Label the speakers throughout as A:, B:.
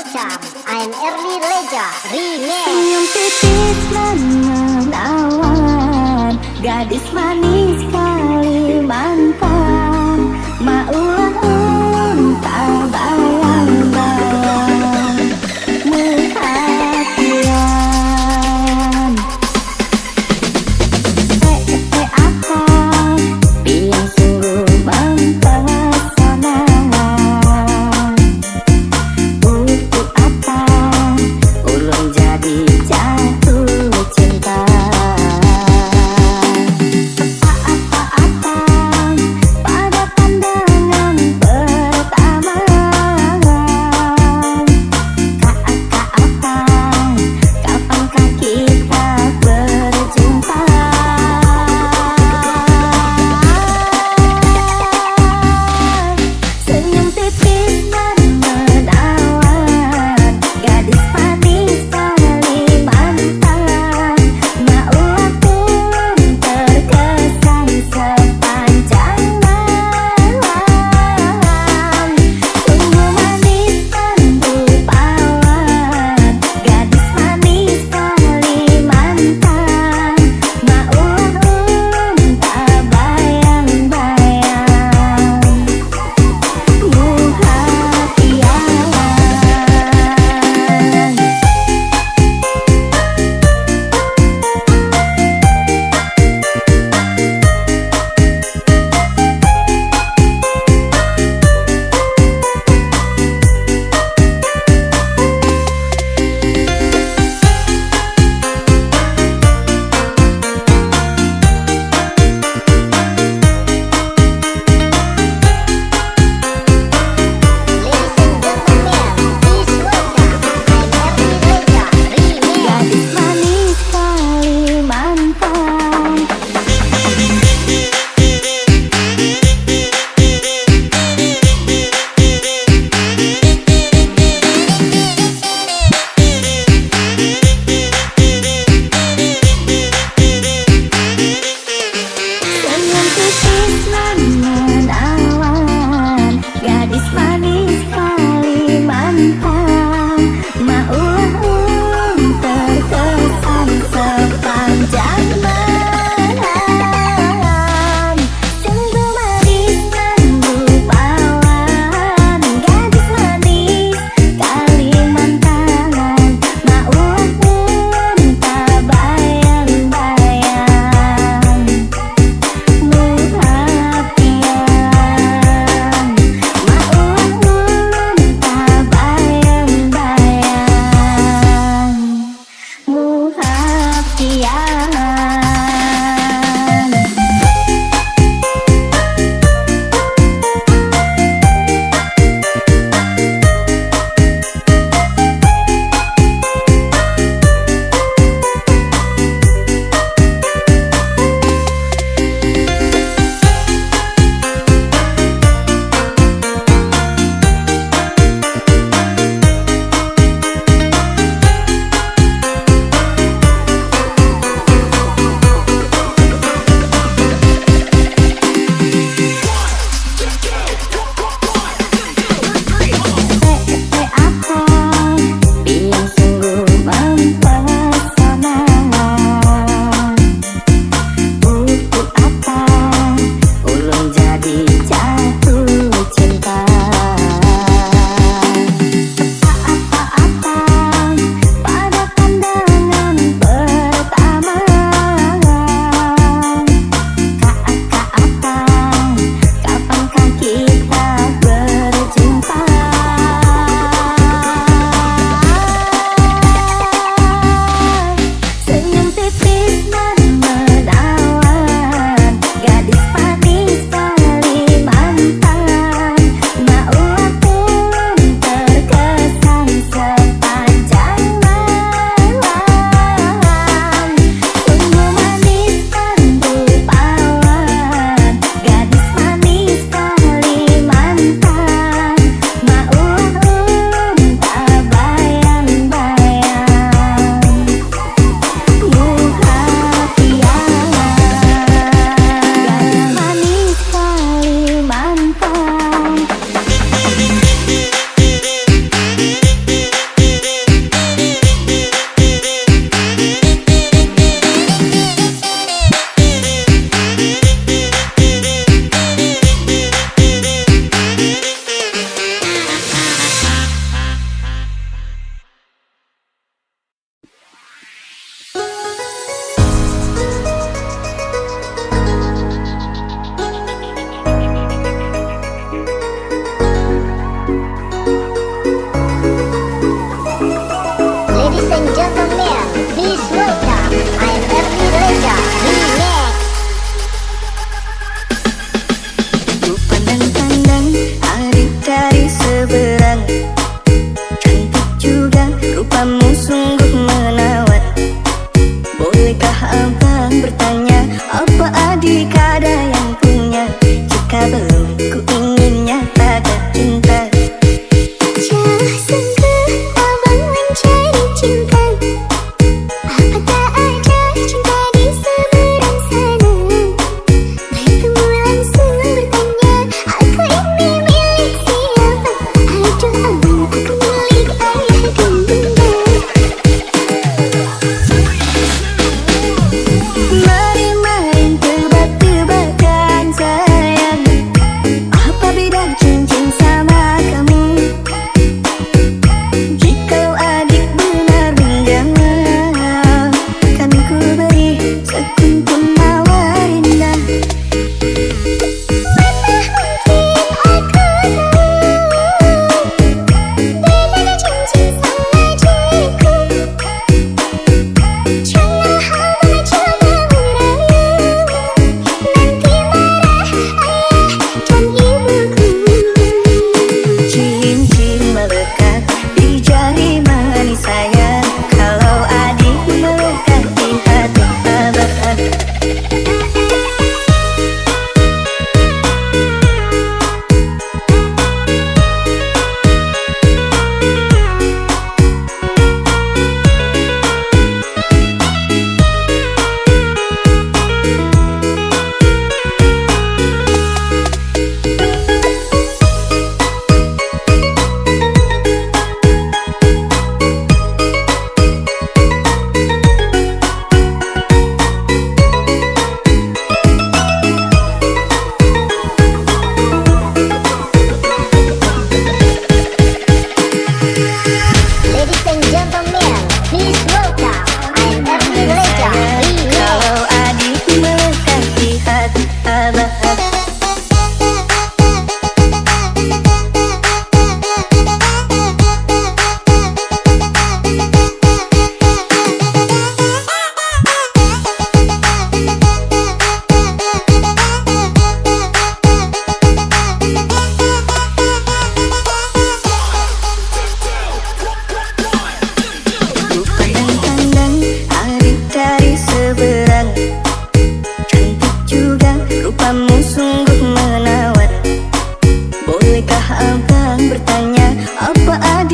A: Cam, I'm Early Leja, Remix.
B: Senyum tipis menawan, gadis manis Kalimantan, maulah unta bayang-bayang perhatian. Akang yang sungguh mempesona. Untuk apa ulun jadi jatuh cinta? Apa-apa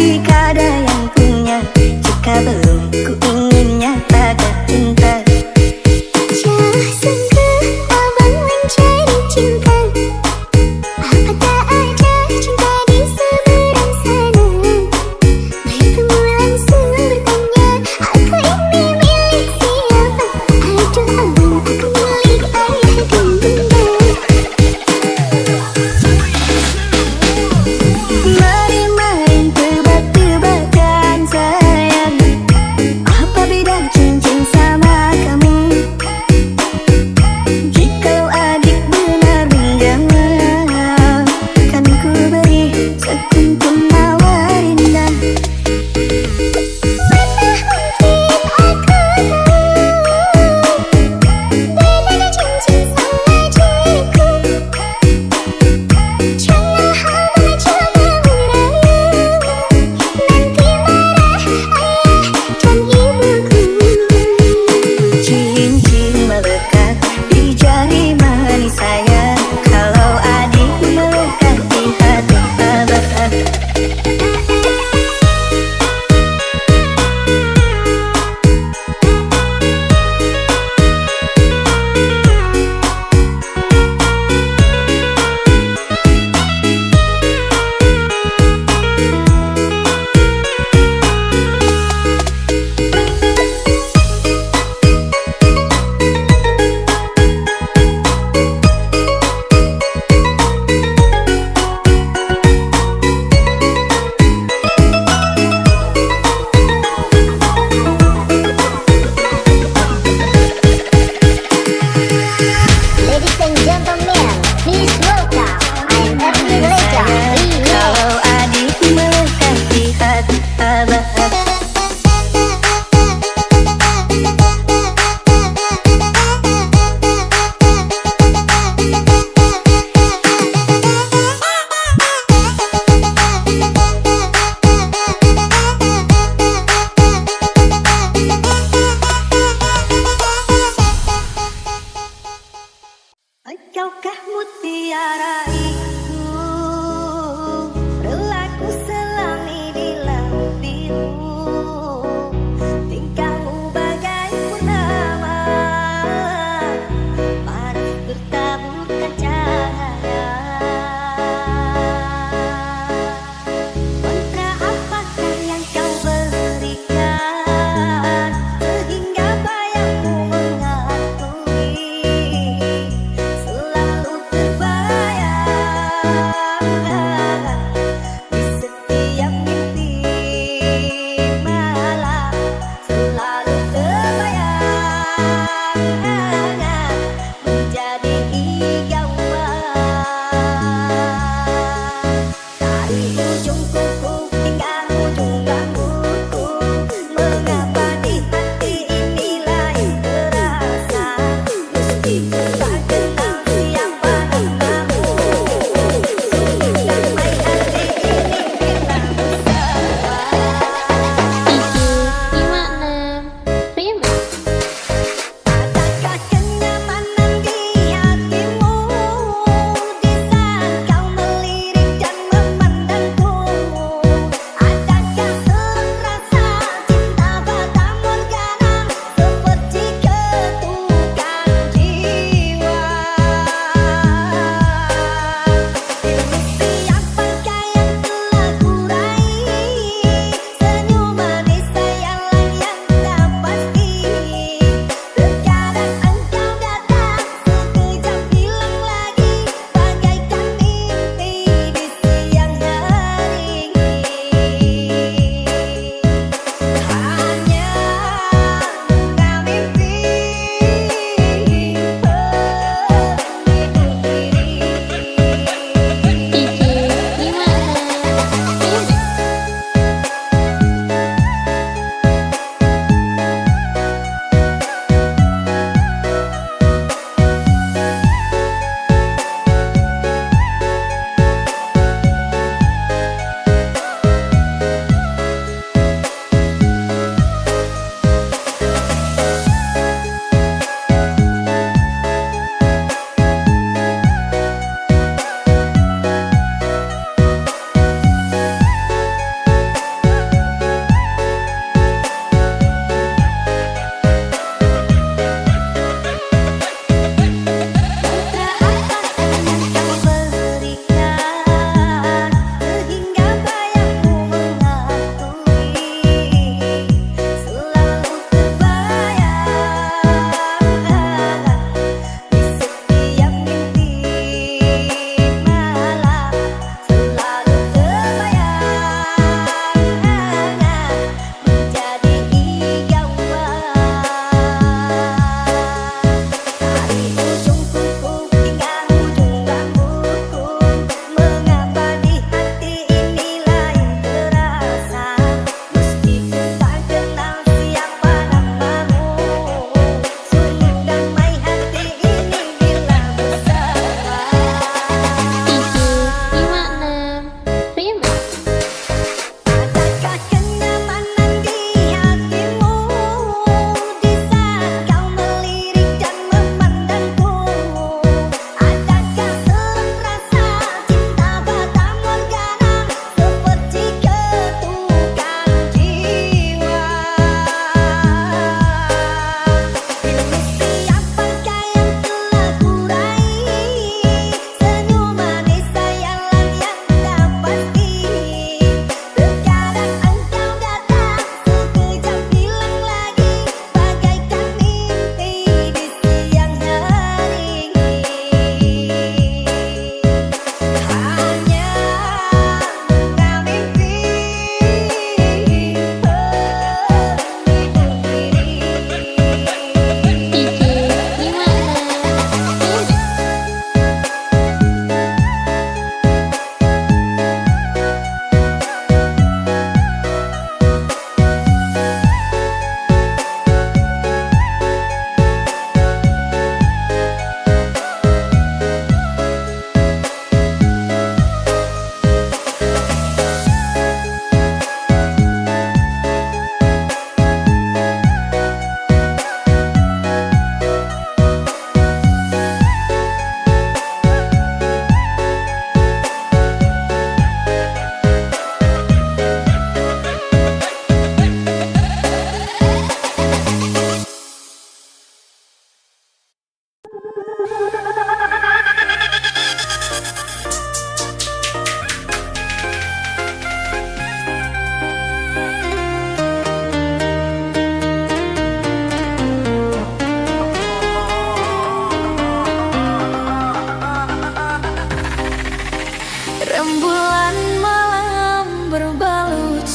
B: jika ada yang punya, jika belum ku ingin nyatakan cinta.
C: Jauh sungguh abang mencari cinta, apa tak ada cinta di seberang sana. Bertemu langsung bertanya, aku ini milik siapa? Aduh abang, aku milik ayah dan bunda.
B: Mari main tebak-tebakan,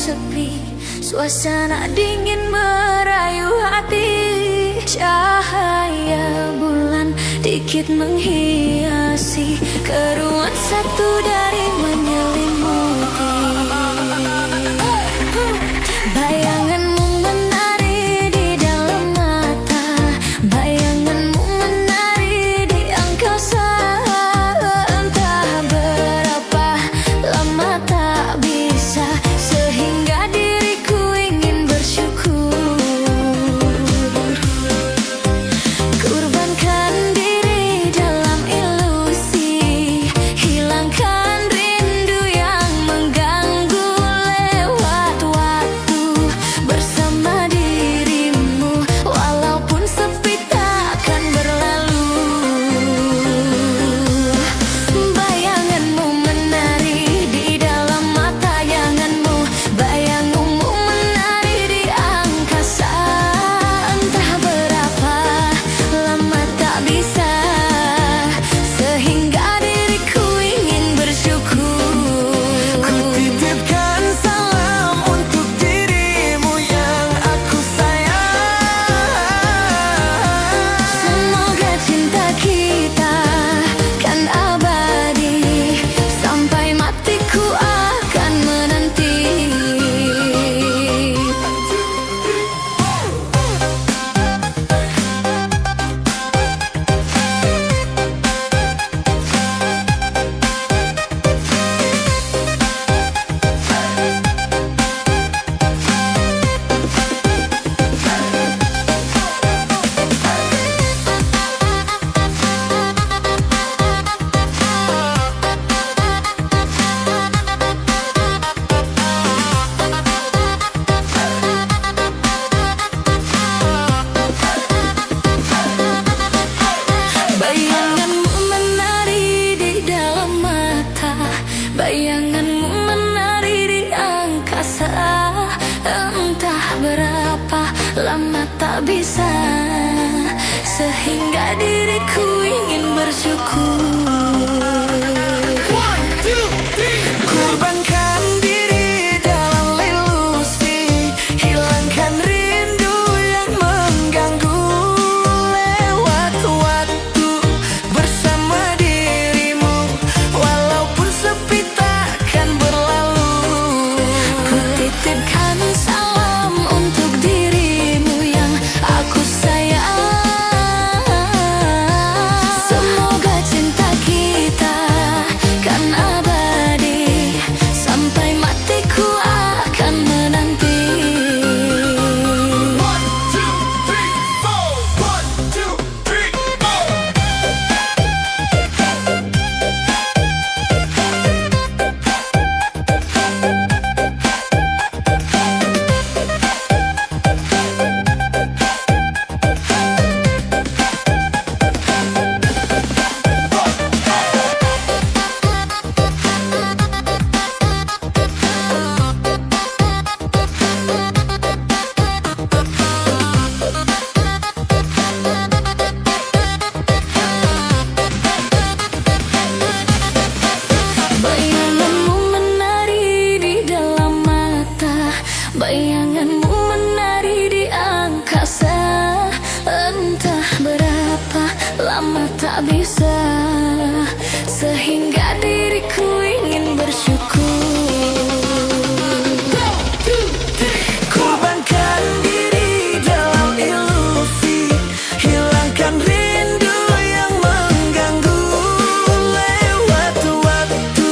C: sepi, suasana dingin merayu hati. Cahaya bulan dikit menghiasi keruan satu dari menyelimuti. Bayanganmu menari di dalam mata, bayanganmu menari di angkasa. Entah berapa lama tak bisa, sehingga diriku ingin bersyukur. Kurbankan diri dalam ilusi, hilangkan rindu yang mengganggu. Lewat waktu bersama dirimu, walaupun sepi takkan berlalu. Bayanganmu menari di dalam mata yanganmu, bayanganmu menari di angkasa. Entah berapa lama tak bisa, sehingga diriku ingin bersyukur.
D: Ku titipkan salam untuk dirimu yang aku sayang.
C: Semoga cinta kita kan abadi, sampai matiku akan menanti. Bayanganmu menari di dalam mata, bayanganmu menari di angkasa. Entah berapa lama tak bisa, sehingga diriku ingin bersyukur.
D: Kurbankan diri dalam ilusi, hilangkan rindu yang mengganggu. Lewat waktu bersama dirimu, walaupun sepi takkan berlalu.
C: Ku titipkan salam untuk dirimu yang aku sayang. Semoga cinta kita kan abadi, sampai matiku akan menanti.
D: 1, 2, 3,
C: 4. Bayanganmu menari di dalam mata, bayanganmu menari di angkasa. Entah berapa lama tak bisa, sehingga diriku ingin bersyukur.
D: Kurbankan diri dalam ilusi, hilangkan rindu yang mengganggu. Lewat waktu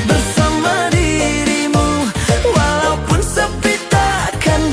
D: bersama dirimu, walaupun sepi takkan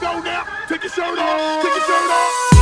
E: go now. Take your shirt off. Take your shirt off.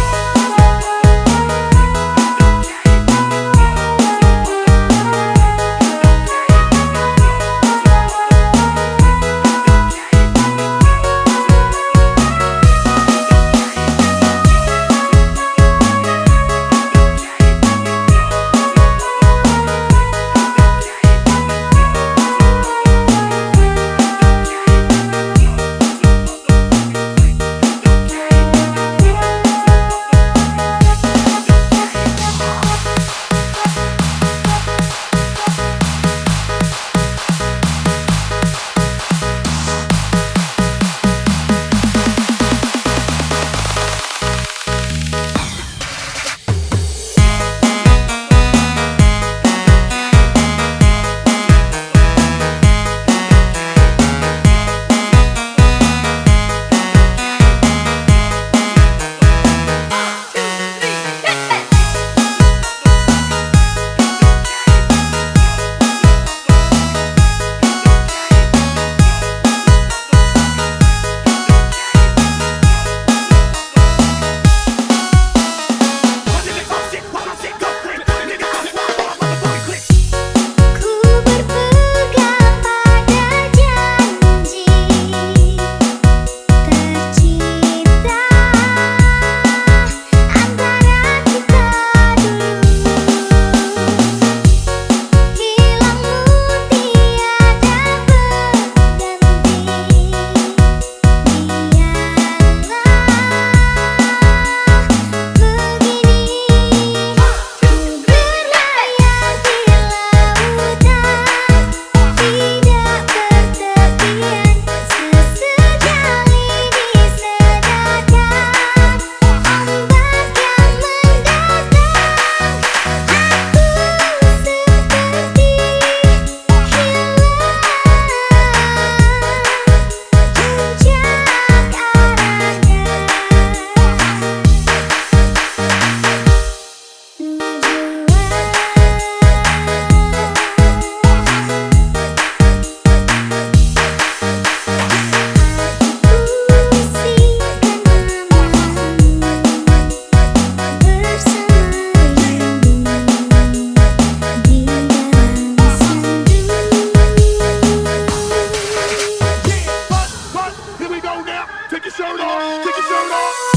E: Take your shirt off. Take your shirt off.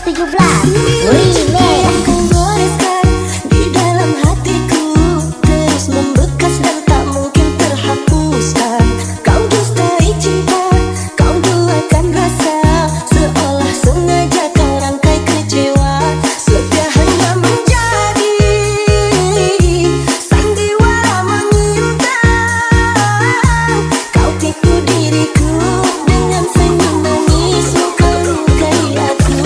A: Remix.
B: Aku goreskan di dalam hatiku, terus membekas dan tak mungkin terhapuskan. Kau dustai cinta, kau duakan rasa, seolah sengaja kau rangkai kecewa. Setia hanya menjadi sandiwara menyimpang. Kau tipu diriku dengan senyum manismu, kau lukai aku.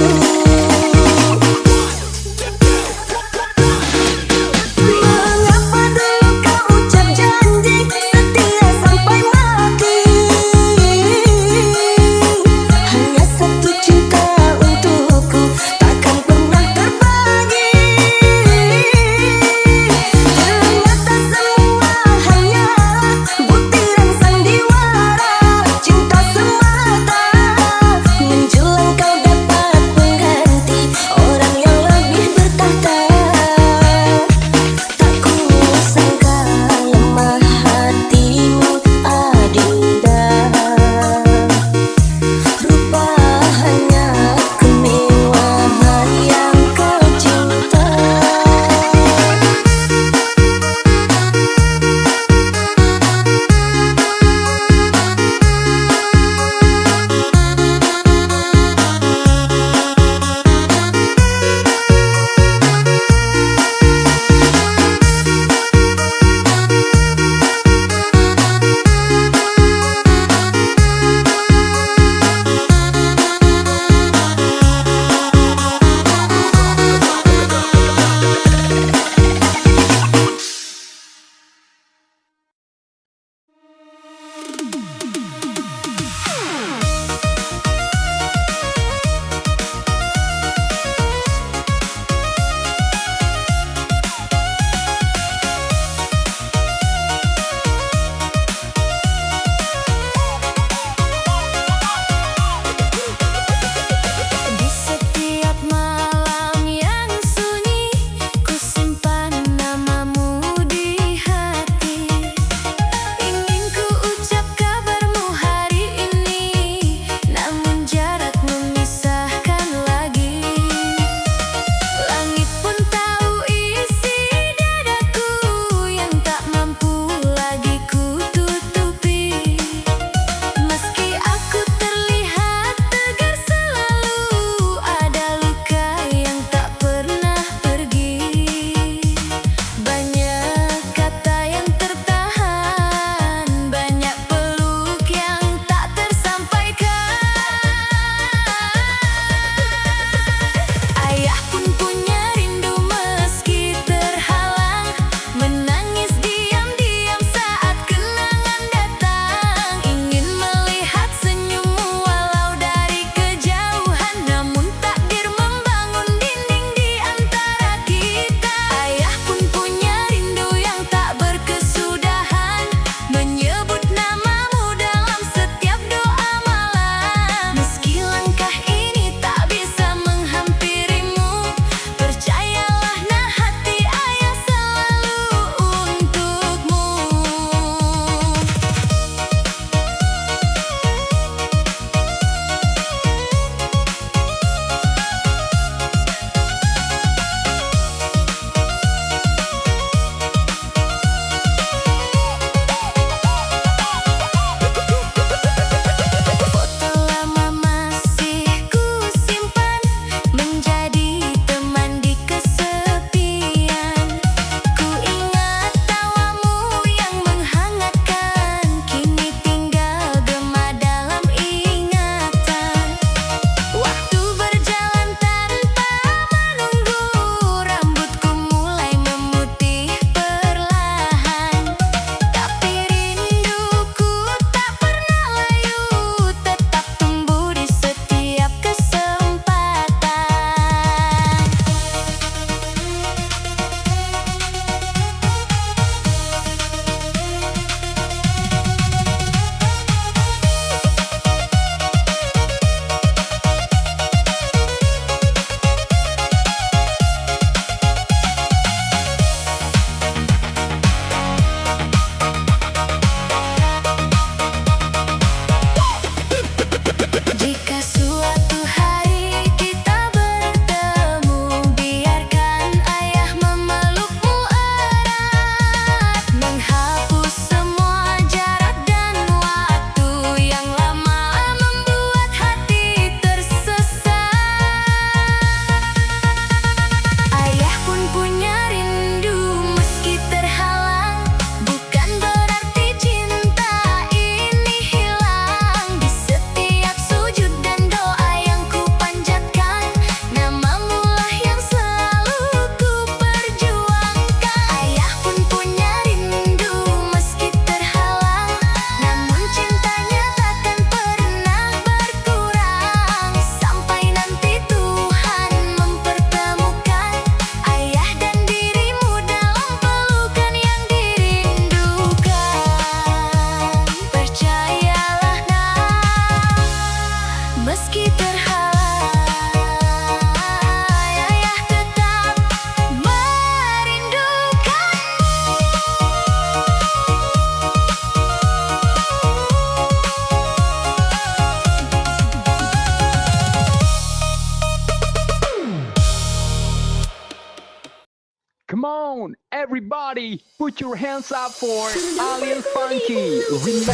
F: on, everybody, put your hands up for Alien Funky Remix.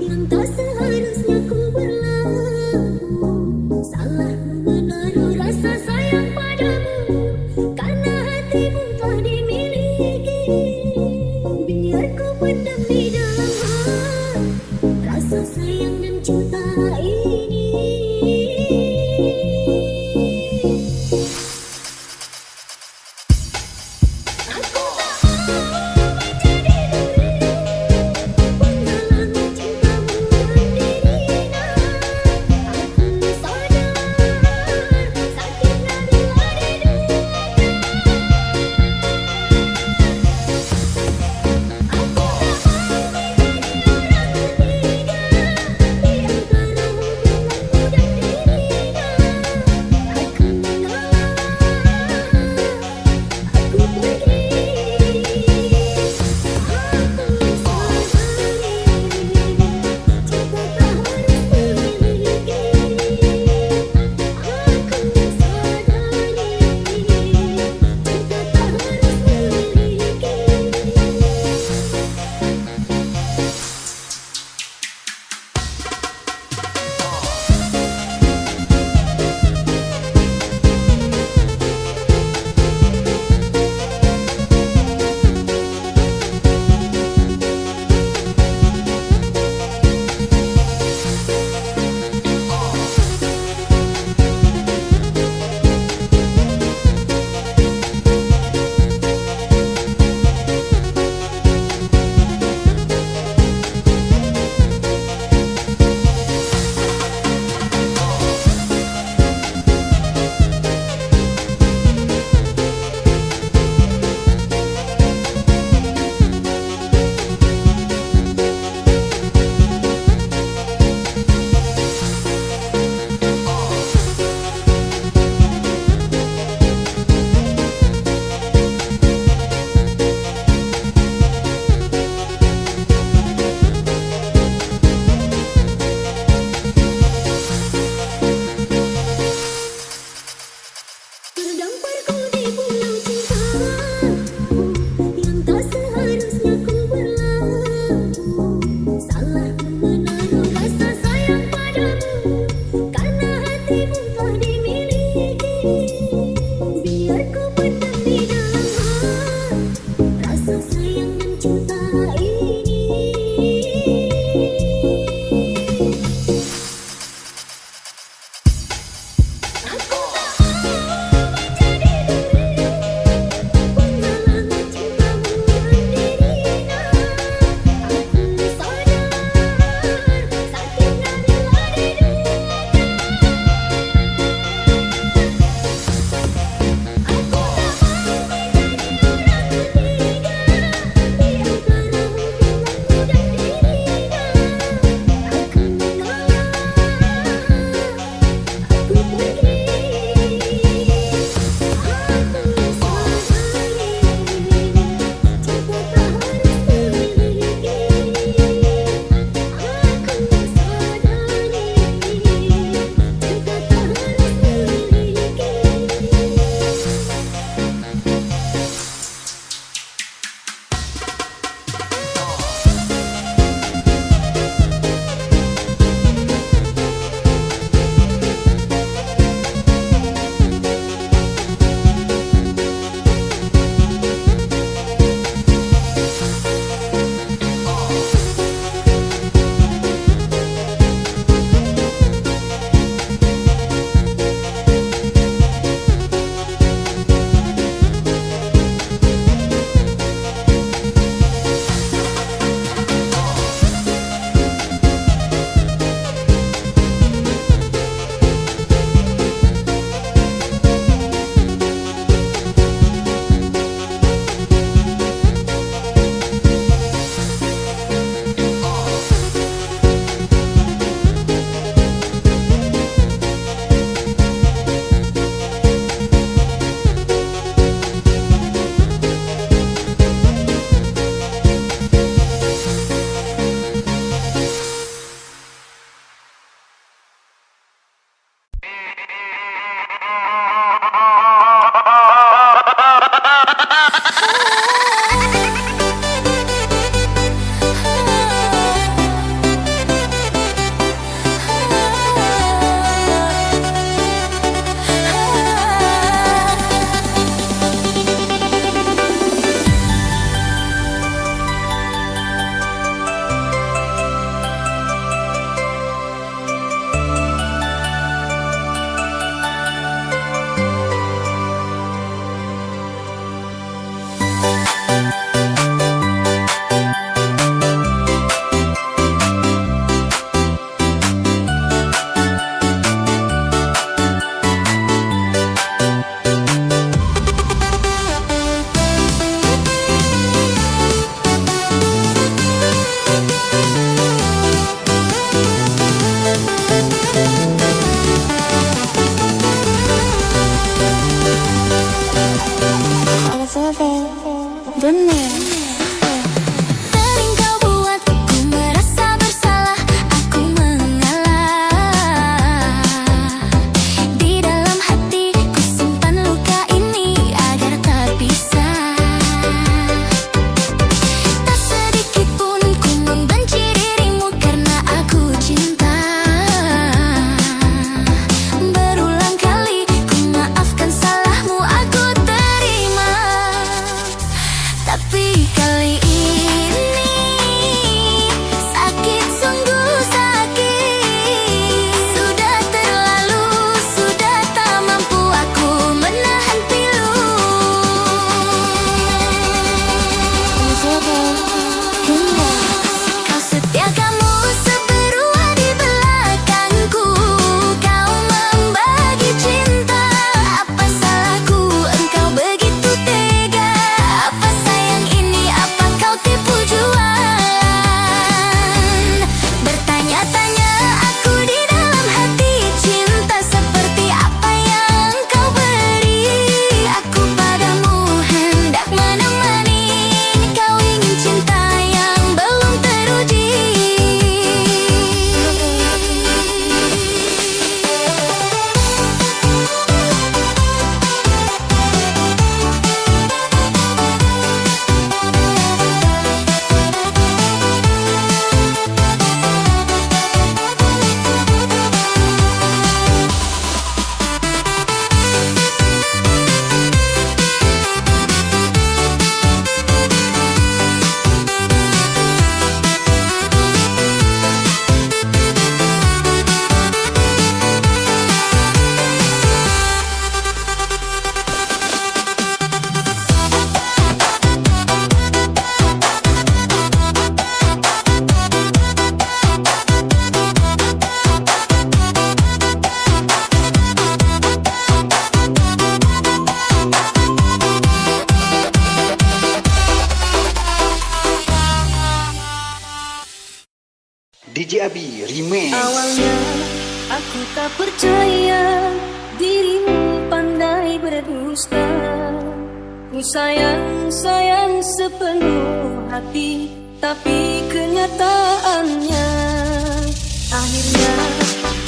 B: Yang tak seharusnya ku berlaku, salah menaruh rasa sayang padamu, karena hatimu telah dimiliki. Biar ku pendam di dalam hati rasa sayang dan cinta ini. Aku tak mau menjadi duri,
C: Sering kau buatku merasa bersalah, aku mengalah. Di dalam hatiku simpan luka ini agar tak bisa. Tak sedikit pun ku membenci dirimu karena aku cinta. Berulang kali ku maafkan salahmu, aku terima. Tapi kali ini sakit, sungguh sakit. Sudah terlalu, sudah tak mampu aku menahan pilu. Kau setia, kamu seberua di belakangku. Kau membagi cinta. Apa salahku engkau begitu tega? Apa sayang ini, apa kau tipu jualan? Bertanya-tanya aku di dalam hati, cinta seperti apa yang kau beri? Aku padamu hendak menemani, kau ingin cinta yang belum teruji.
G: DJ Abi Remix.
B: Awalnya aku tak percaya dirimu pandai berdusta. Ku sayang sepenuh hati, tapi kenyataannya akhirnya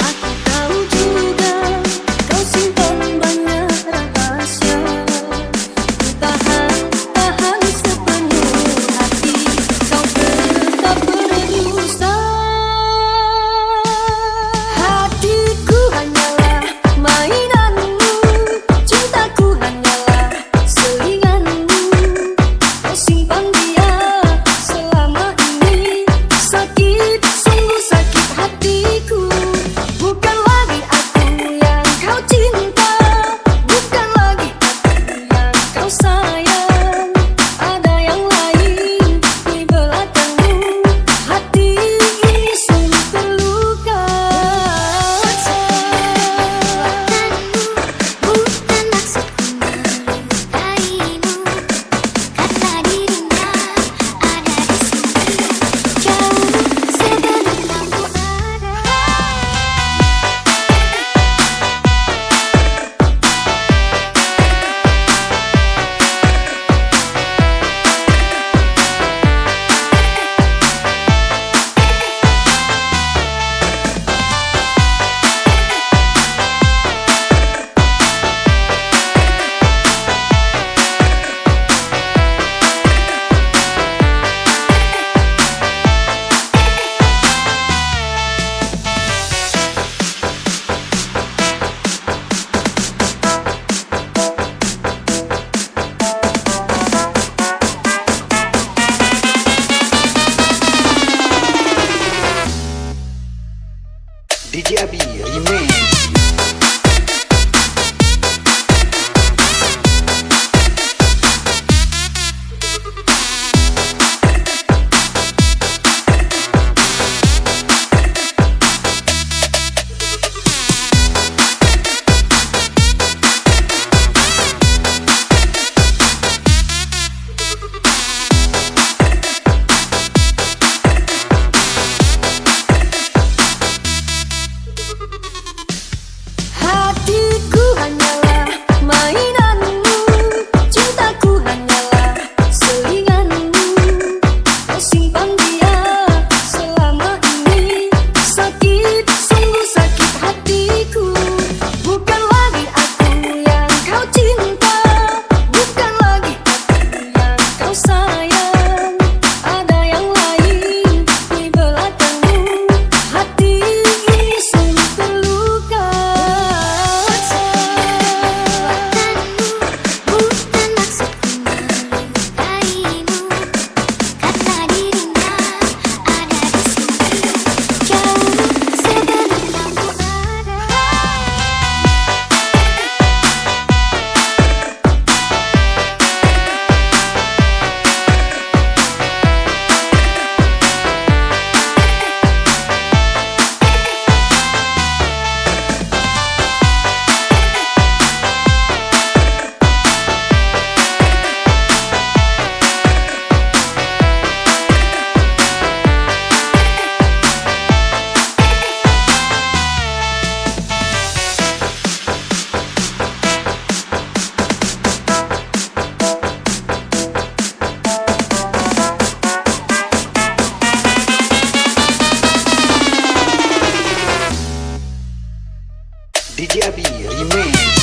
B: aku tahu juga kau simpan banyak rahasia. Ku tahan sepenuh hati, kau tetap berdusta. Hatiku hanyalah mainanmu, cintaku hanyalah selinganmu. Kau simpan dia selama ini, sakit, sungguh sakit hatiku.
G: DJ Abi Remix.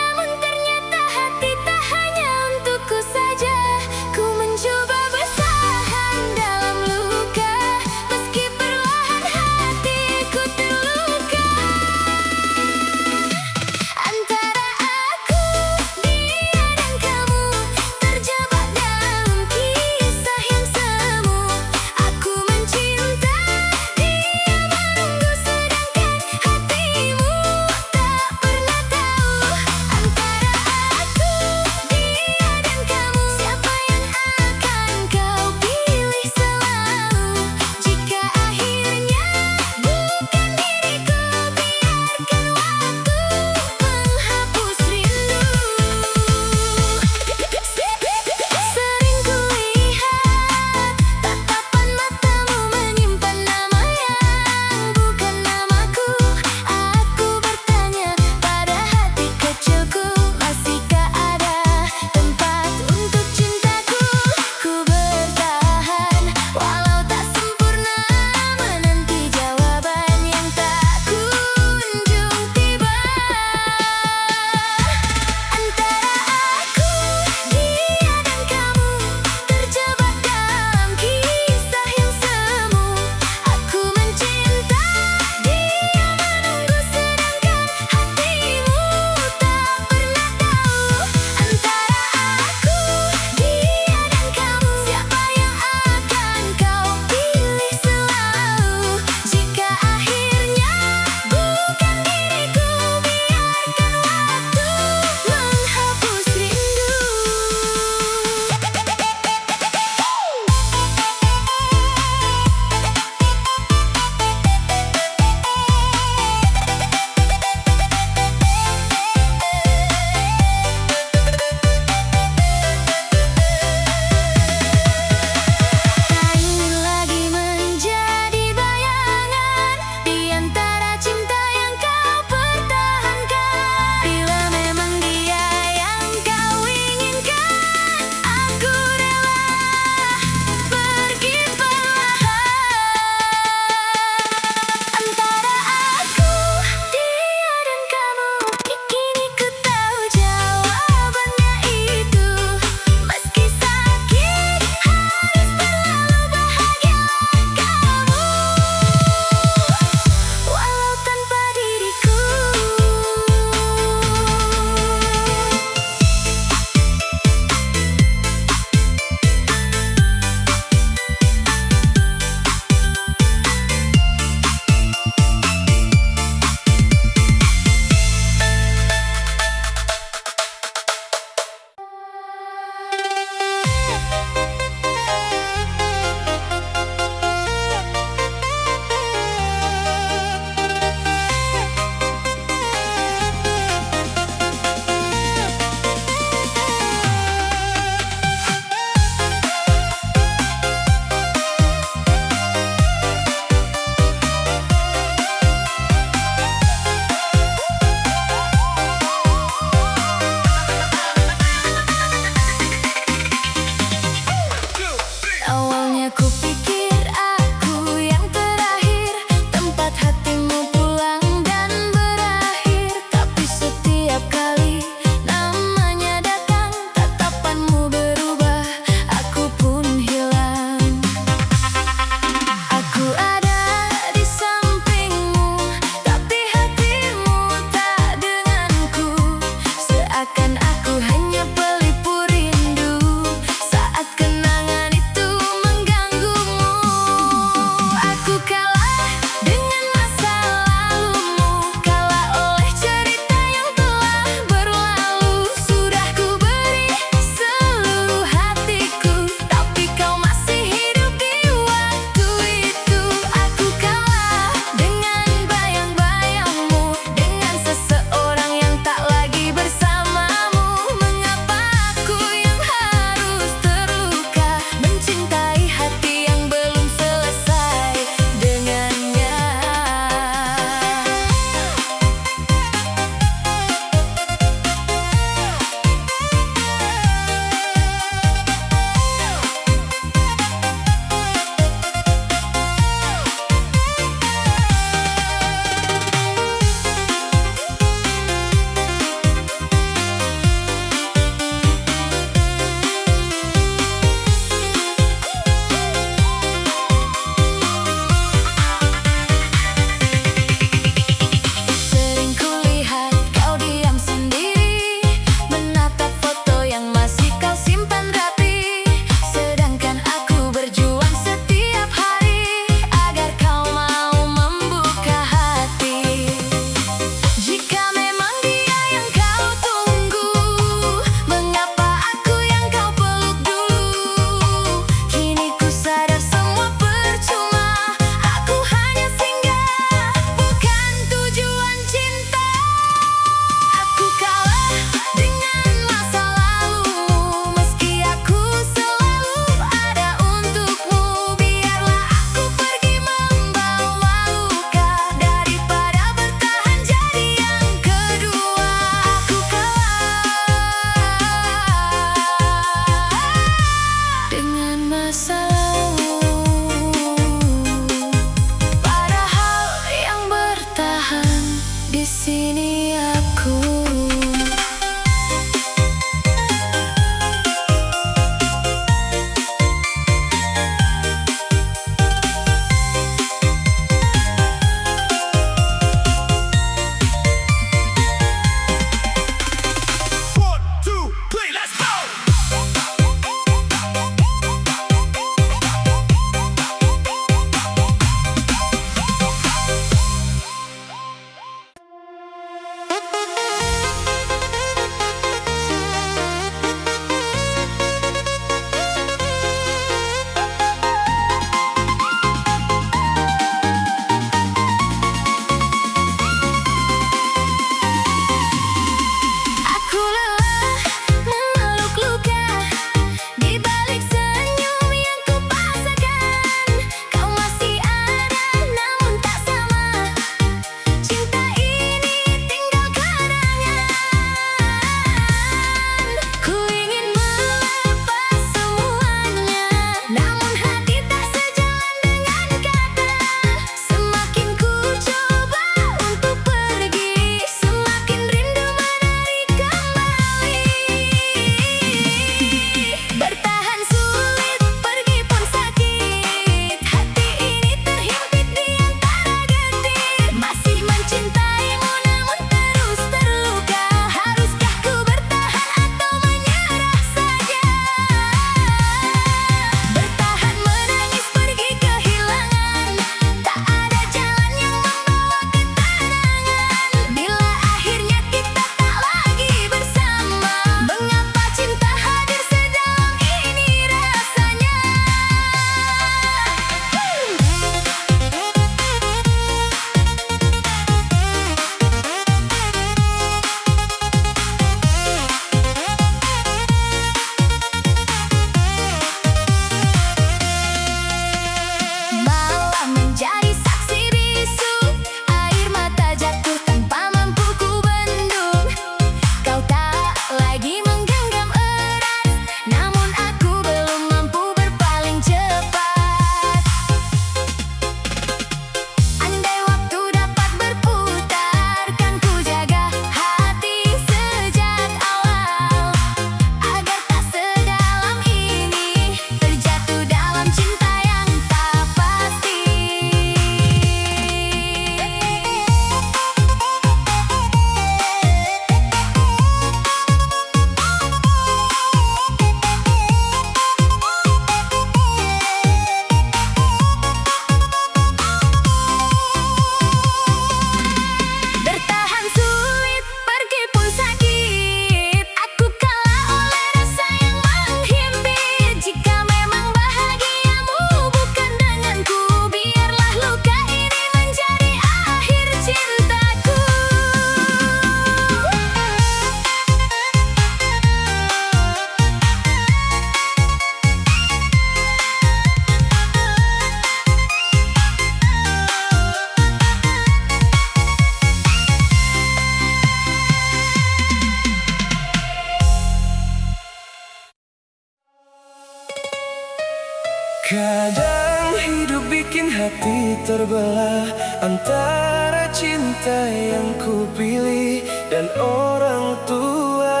D: hati terbelah antara cinta yang ku pilih dan orang tua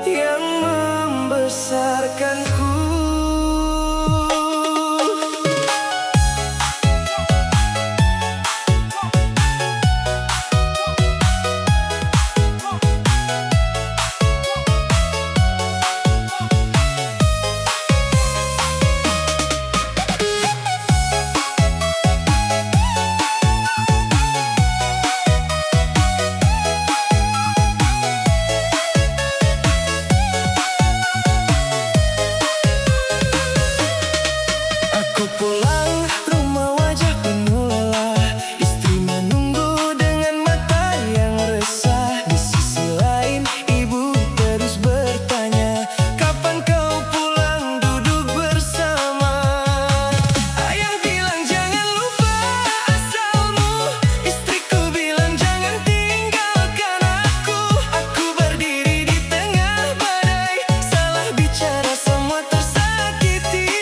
D: yang membesarkanku. Pulang rumah wajah penuh lelah, istri menunggu dengan mata yang resah. Di sisi lain ibu terus bertanya, kapan kau pulang duduk bersama? Ayah bilang jangan lupa asalmu, istriku bilang jangan tinggalkan aku. Aku berdiri di tengah badai, salah bicara semua tersakiti.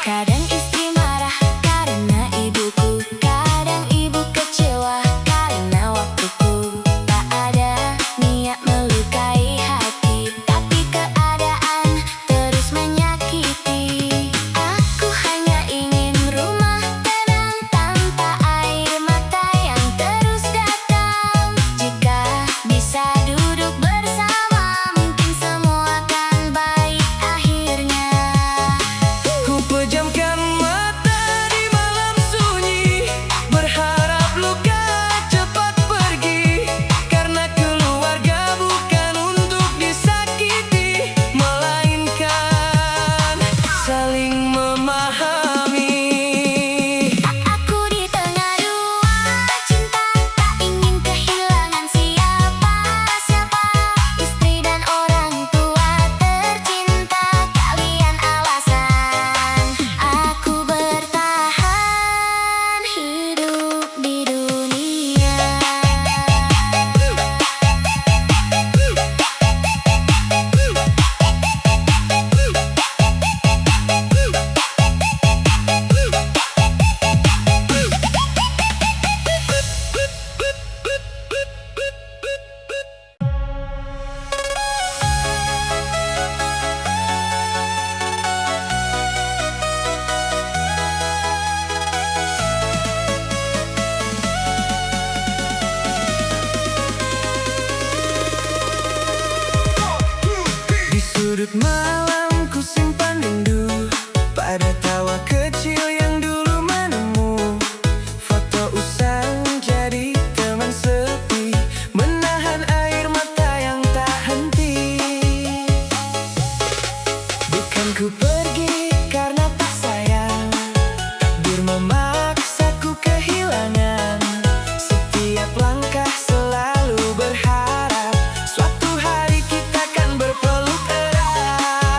C: Kadang istri marah karena ibuku, kadang ibu kecewa karena waktuku. Tak ada niat melukai hati, tapi keadaan terus menyakiti. Aku hanya ingin rumah tenang tanpa air mata yang terus datang. Jika bisa duduk bersama, mungkin semua akan baik akhirnya.
D: Ku pejamkan mata di malam sunyi, berharap luka cepat pergi. Karena keluarga bukan untuk disakiti, melainkan saling memahami.
C: Aku di tengah dua cinta, tak ingin kehilangan siapa-siapa. Istri dan orang tua tercinta, kalian alasan aku bertahan hidup di dunia.
D: Di sudut malam ku simpan rindu pada tawa kecil yang dulu menemu. Foto usang jadi teman sepi, menahan air mata yang tak henti. Bukan ku pergi karena tak sayang, takdir memaksaku kehilangan. Setiap langkah selalu berharap suatu hari kita kan berpeluk erat.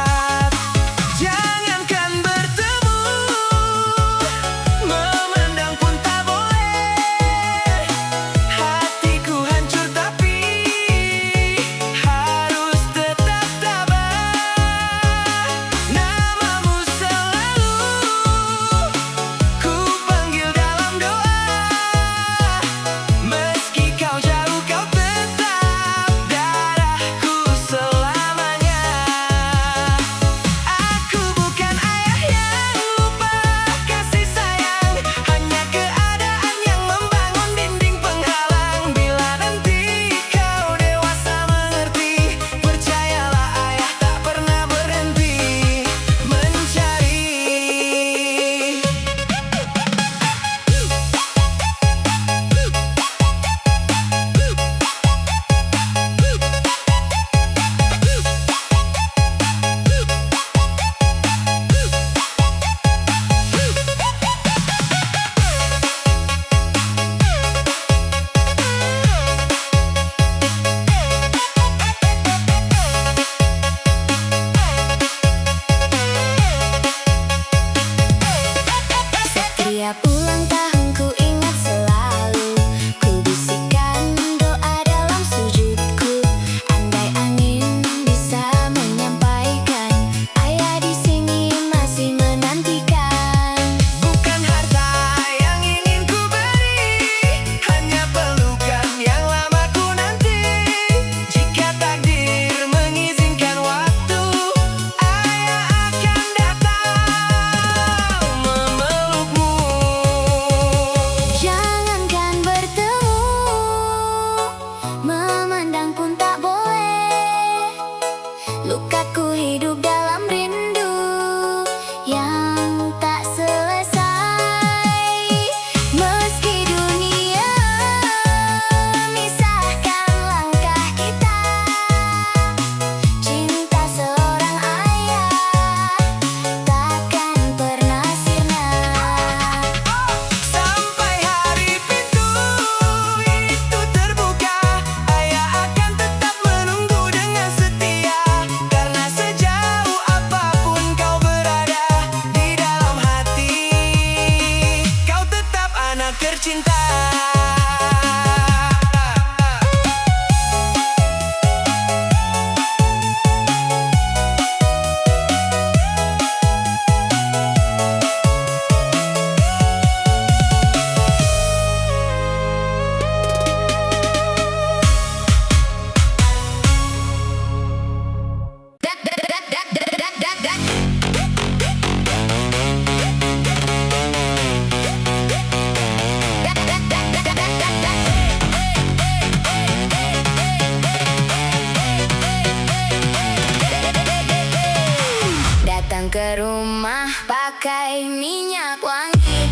C: pakai minyak wangi.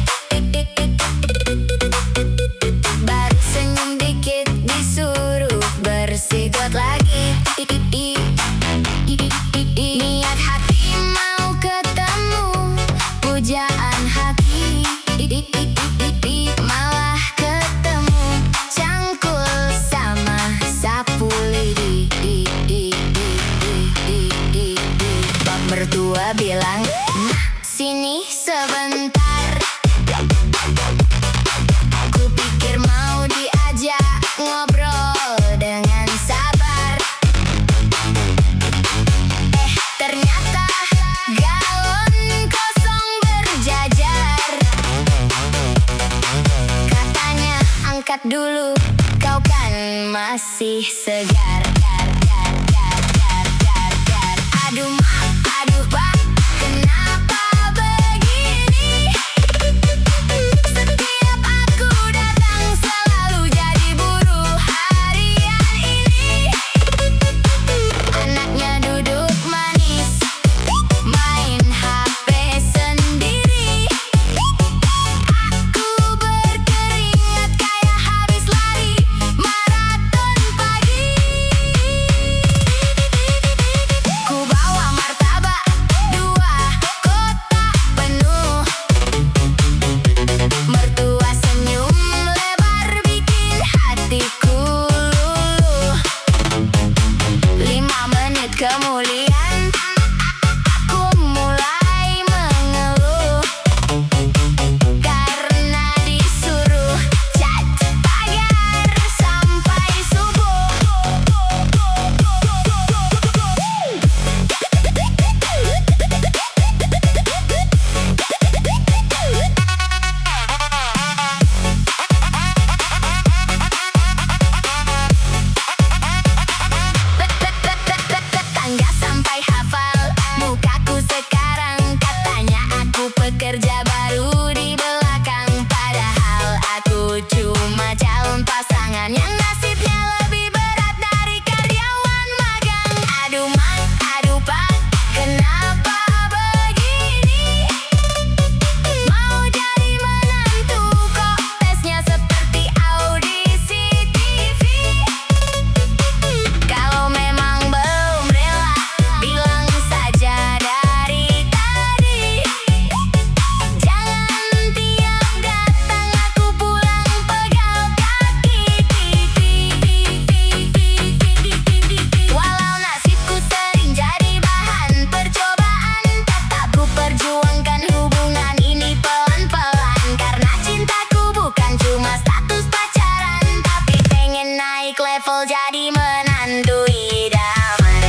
C: Baru senyum dikit disuruh bersikut lagi. Niat hati mau ketemu, pujaan hati malah ketemu cangkul sama sapu lidi. Bap mertua bilang, sini sebentar. Ku pikir mau diajak ngobrol dengan sabar. Ternyata galon kosong berjajar. Katanya angkat dulu, kau kan masih segar. Aduh mak, aduh pak, kenapa begini? Setiap aku datang selalu jadi buruh harian ini. Anaknya duduk manis, main HP sendiri. Aku berkeringat kayak habis lari maraton pagi. Ku bawa martabak 2 kotak penuh. Mertua senyum lebar bikin hatiku luluh. 5 menit kemudian aku mulai mengeluh karena disuruh cat pagar sampai subuh. Tetangga sampai hafal mukaku sekarang. Katanya aku pekerja baru di belakang. Padahal aku cuma calon pasangan yang nasibnya lebih berat dari karyawan magang. Aduh mak, aduh pak, kenapa begini? Mau jadi menantu kok tesnya seperti audisi TV. Kalau memang belum rela, bilang saja dari tadi. Jangan tiap datang aku pulang pegal kaki. Walau nasibku sering jadi bahan percobaan, tetap ku perjuangkan hubungan ini pelan-pelan. Karena cintaku bukan cuma status pacaran, tapi pengen naik level jadi menantu idaman.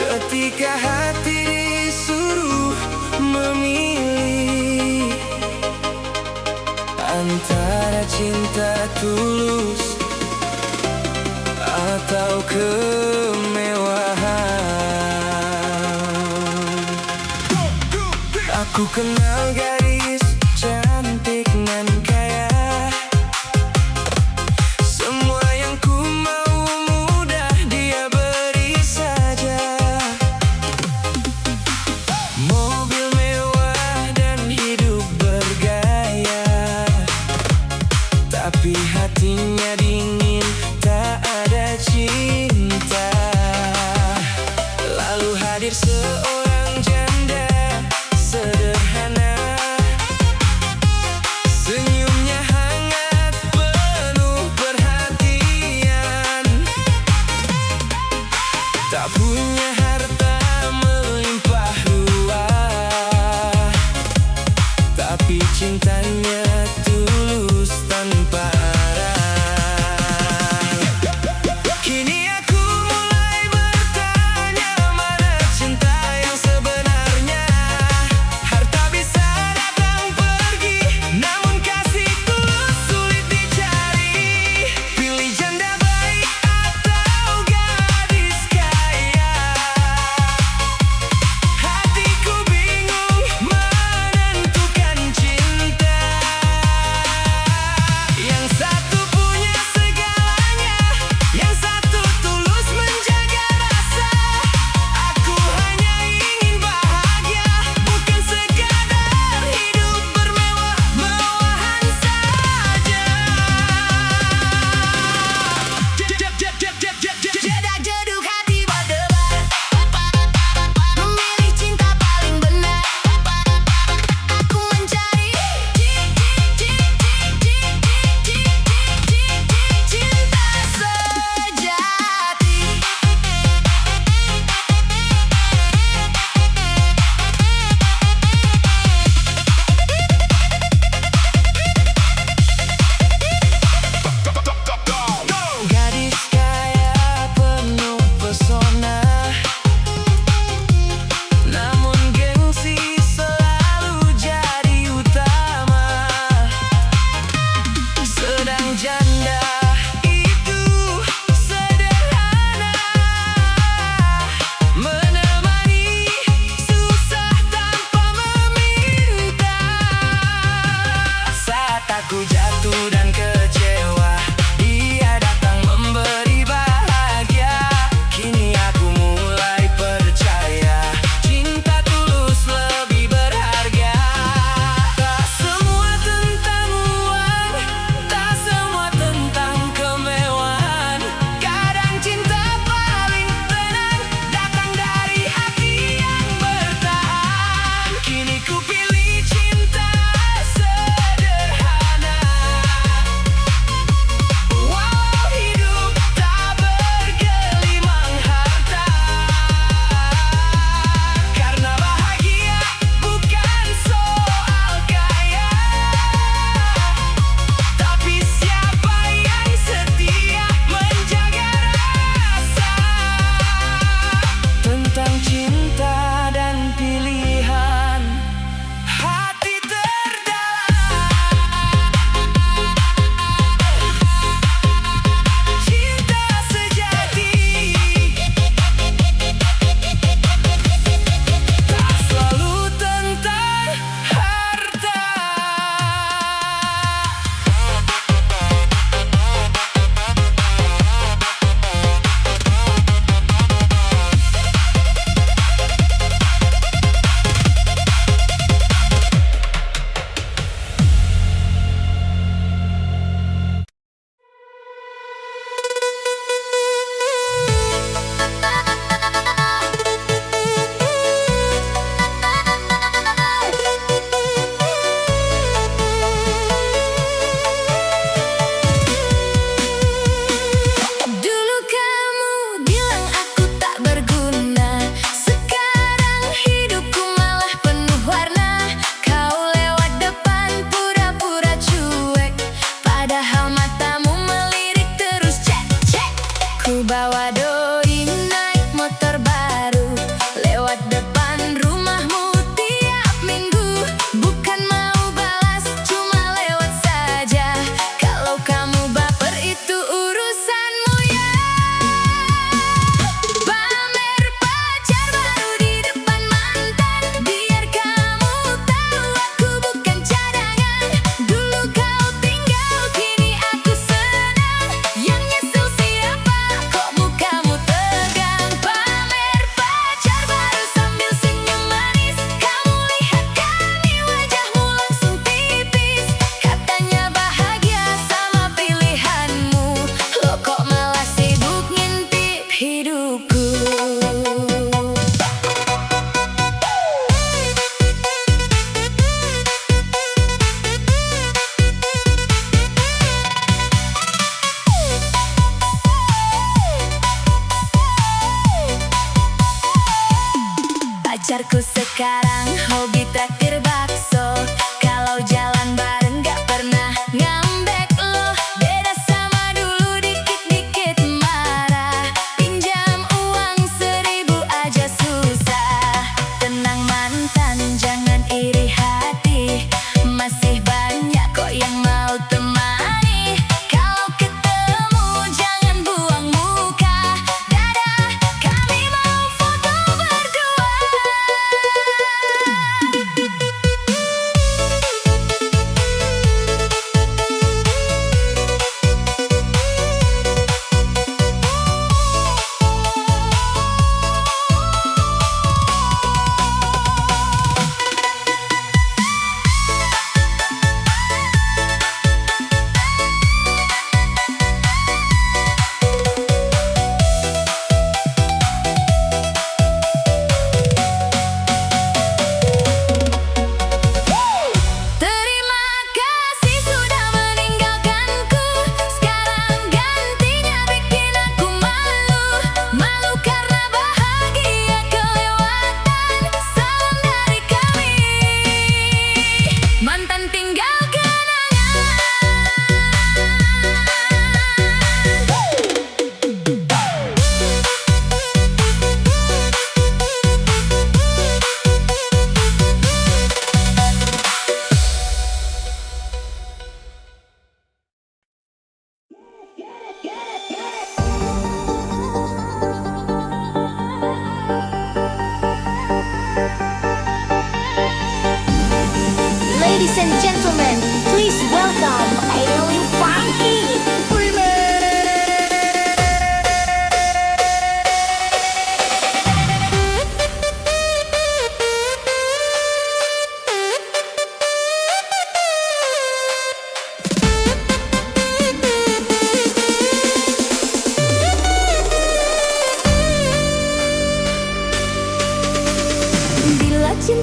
D: Ketika hati disuruh memilih antara cinta tulus atau kemewahan, aku kenal gadis cantik nan kaya. Semua yang ku mau mudah dia beri saja. Mobil mewah dan hidup bergaya, tapi hatinya dingin, tak ada cinta. Lalu hadir seorang janda sederhana. Senyumnya hangat penuh perhatian. Tak punya harta melimpah ruah, tapi cintanya tulus tanpa arah.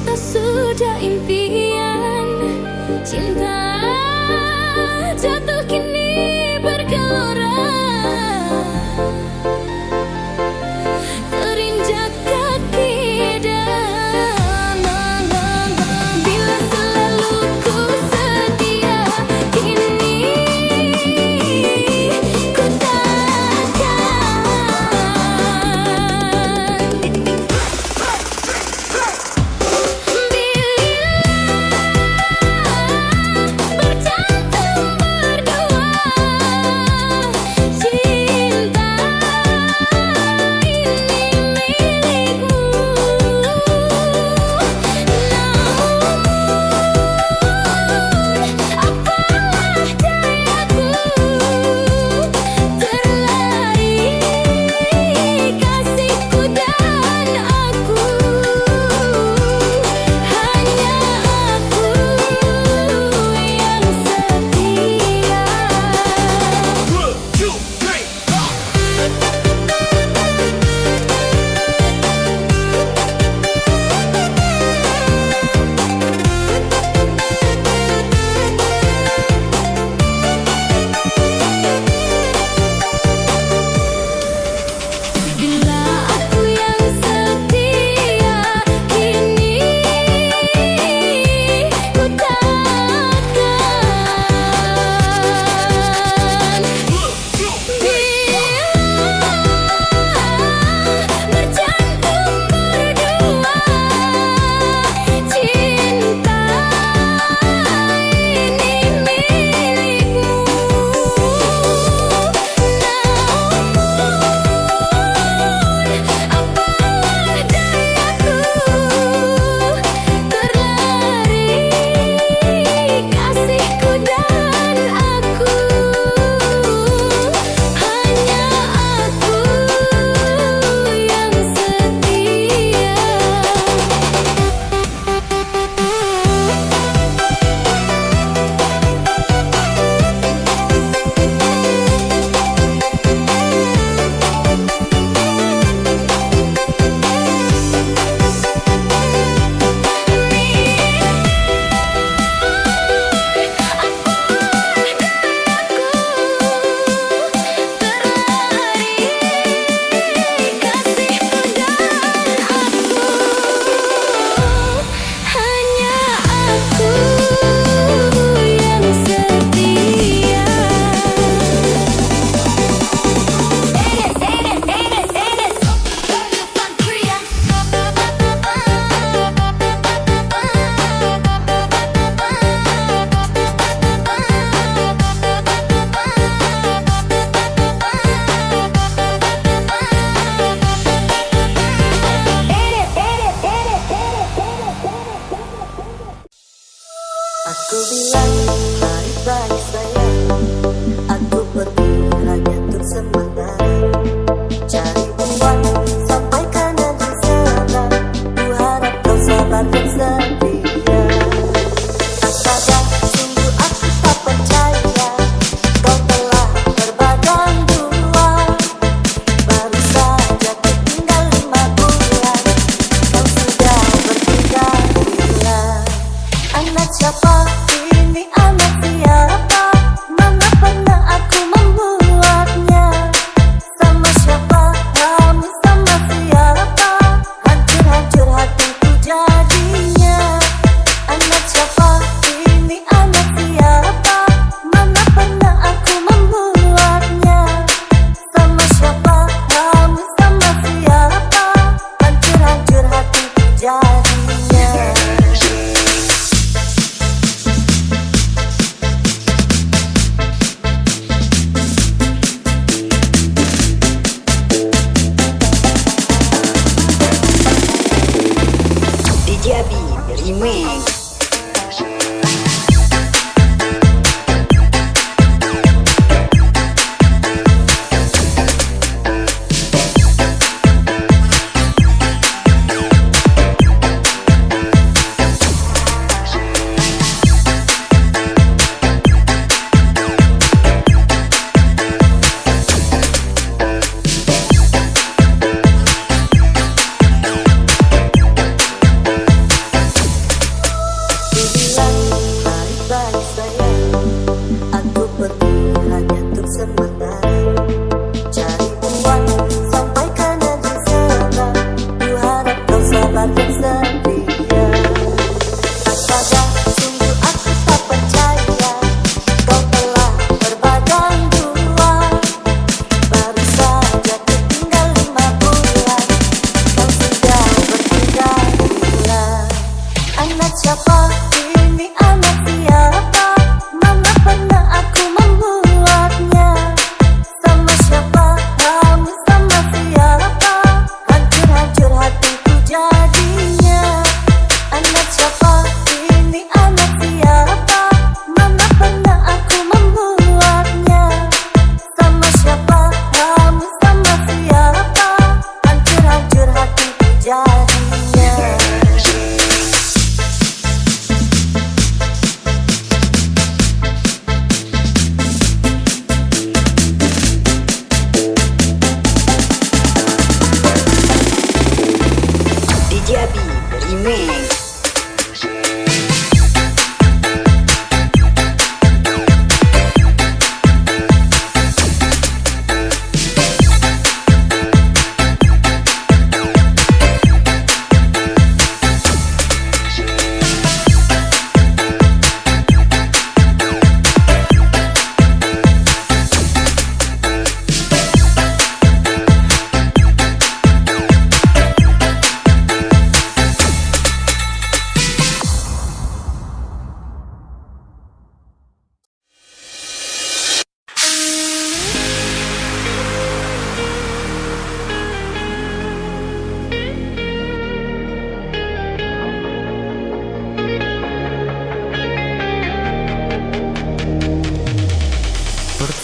C: Cinta sudah impian, cinta jatuh kini bergelora, terinjak kaki dan bila selalu ku setia, kini ku takkan. Bila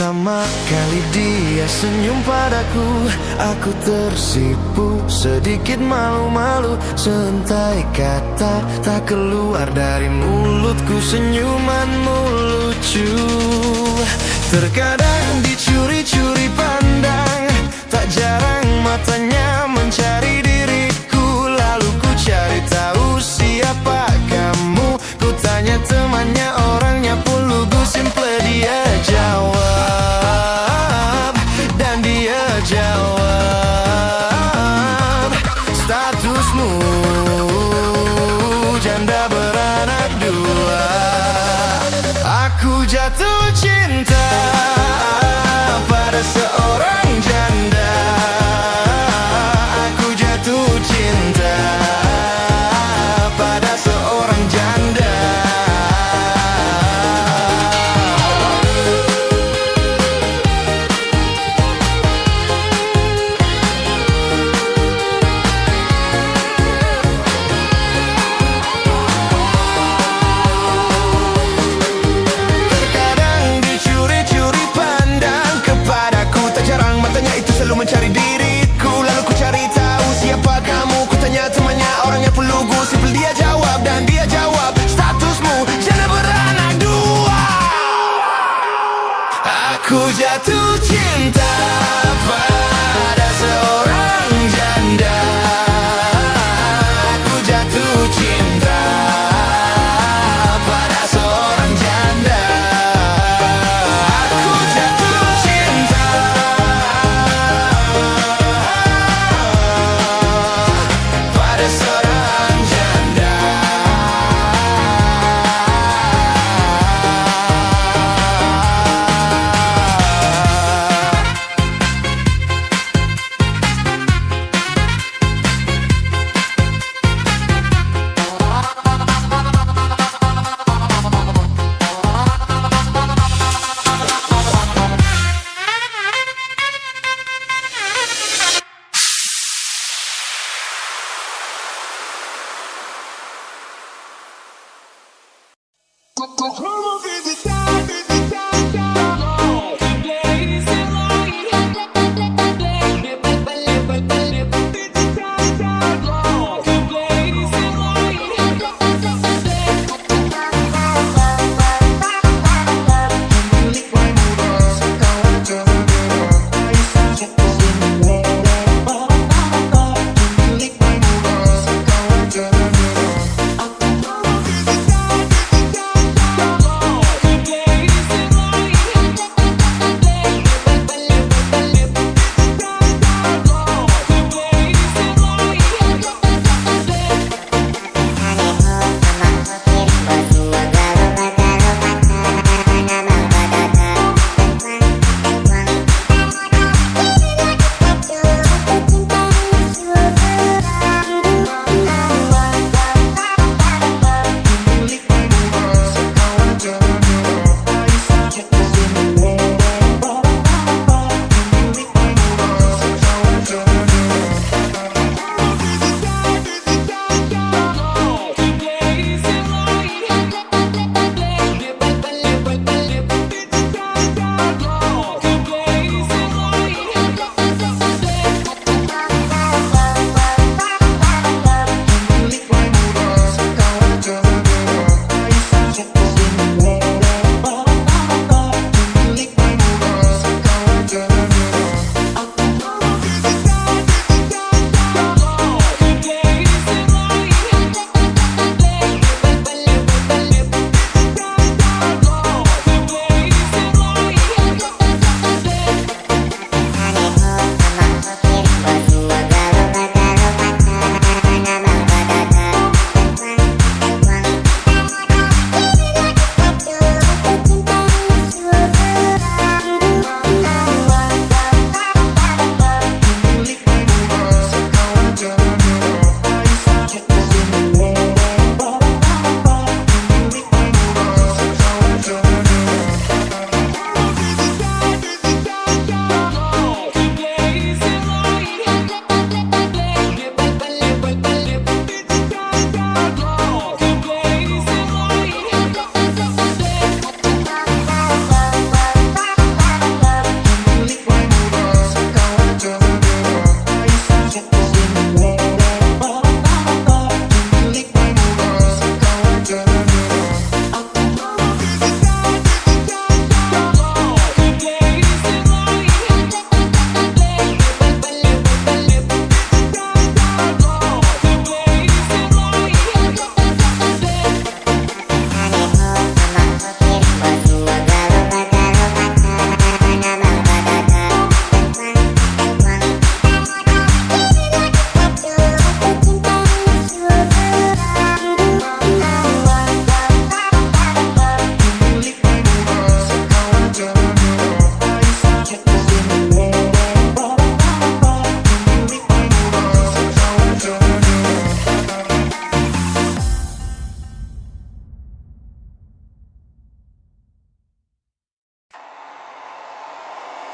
D: Pertama kali dia senyum padaku, aku tersipu, sedikit malu-malu. Sentai kata tak keluar dari mulutku, senyumanmu lucu. Terkadang dicuri-curi pandang, tak jarang matanya mencari diriku. Lalu ku cari tahu siapa kamu, ku tanya temannya, orangnya pun lugu. Simple dia jawab, dan dia jawab, statusmu janda beranak dua. Aku jatuh cinta pada seorang janda. Aku jatuh cinta pada seorang janda. Selalu mencari diriku, lalu ku cari tahu siapa kamu. Ku tanya temannya, orangnya pun lugu. Simple dia jawab, dan dia jawab, statusmu janda beranak dua. Aku jatuh cinta pada seorang janda. Aku jatuh cinta pada seorang janda. Aku jatuh cinta pada seorang janda.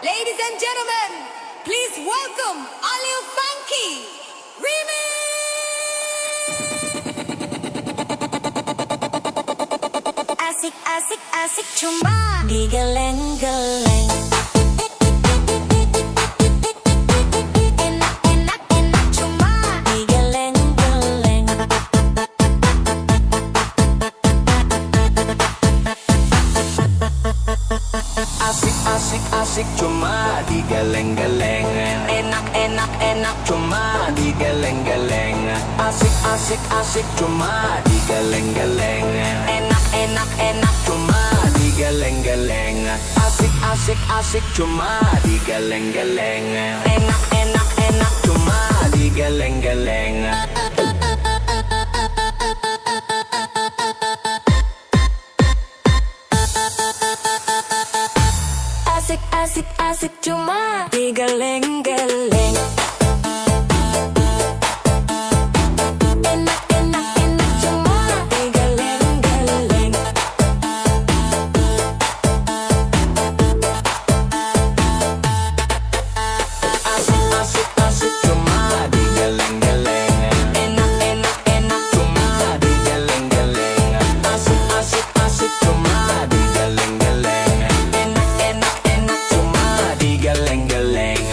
B: Ladies and gentlemen, please welcome Alil Funky Remix. Asik asik asik cuma digeleng-geleng. Enak enak enak cuma digeleng-geleng.
D: Asik asik asik cuma digeleng-geleng. Enak enak enak cuma digeleng-geleng. Asik asik asik cuma digeleng-geleng. Enak enak enak cuma digeleng-geleng. Asik asik asik cuma digeleng-geleng. Enak enak enak cuma digeleng-geleng.
B: Asik asik asik cuma digeleng-geleng. Enak enak enak cuma digeleng-geleng.
D: Asik asik asik cuma digeleng-geleng. Enak enak enak cuma digeleng-geleng. Asik asik asik cuma digeleng-geleng. Enak enak enak cuma digeleng-geleng.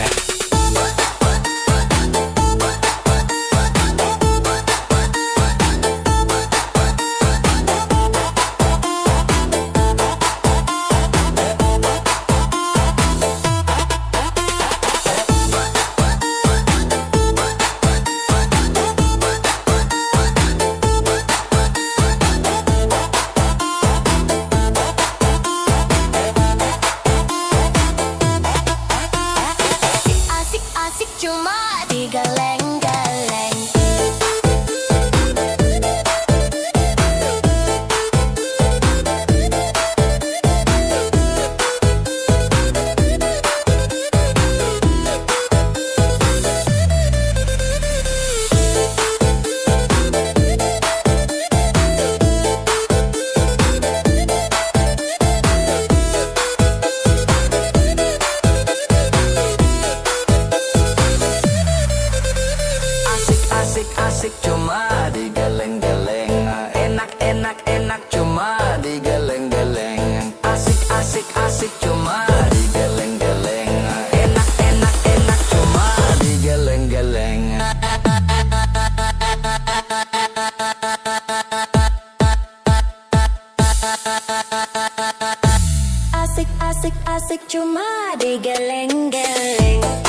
B: Asik asik cuma digeleng-geleng.
D: Asik asik cuma digeleng-geleng. Enak enak enak cuma digeleng-geleng. Asik asik asik cuma digeleng-geleng. Enak enak enak cuma digeleng-geleng.
B: Asik asik asik cuma digeleng-geleng.